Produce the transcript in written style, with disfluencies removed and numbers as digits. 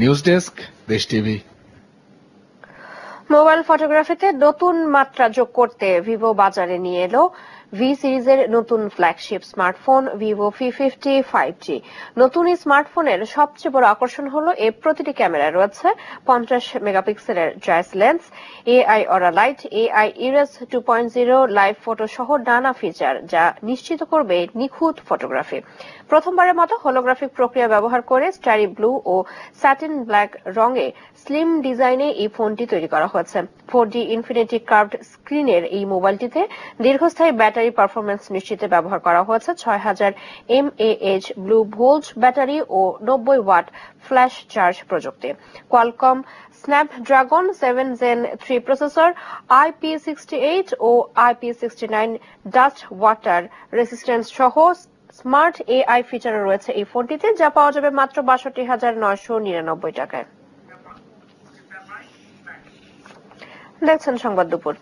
News desk, দেশ TV. Mobile ফটোগ্রাফিতে নতুন মাত্রা যোগ করতে ভিভো বাজারে নিয়ে এলো ভি সিরিজের নতুন flagship smartphone Vivo V50 5G। নতুন এই স্মার্টফোনের সবচেয়ে বড় আকর্ষণ হলো এর প্রতিটি ক্যামেরায় রয়েছে 50 মেগাপিক্সেলের Zeiss lens, AI aura light, AI erase 2.0, live photo সহ নানা ফিচার যা নিশ্চিত করবে নিখুঁত ফটোগ্রাফি। প্রথমবারের মতো হোলোগ্রাফিক প্রক্রিয়া ব্যবহার করে স্টারি ব্লু ও স্যাটিন ব্ল্যাক রঙে স্লিম ডিজাইনে এই ফোনটি তৈরি করা হয়েছে। 4D ইনফিনিটি কার্ভড স্ক্রিনের এই মোবাইলটিতে দীর্ঘস্থায়ী ব্যাটারি পারফরমেন্স নিশ্চিতে ব্যবহার করা হয়েছে 6000 mAh ব্লু ভোল্ট ব্যাটারি ও 90 ওয়াট ফ্ল্যাশ চার্জ প্রযুক্তি। Qualcomm Snapdragon 7 Gen 3 processor, IP68 ও IP69 ডাস্ট ওয়াটার রেসিস্ট্যান্স সহ স্মার্ট এআই ফিচার রয়েছে এই ফোনটিতে, যা পাওয়া যাবে মাত্র ৬২,৯৯৯ টাকায়। দেখছেন সংবাদ দুপুর।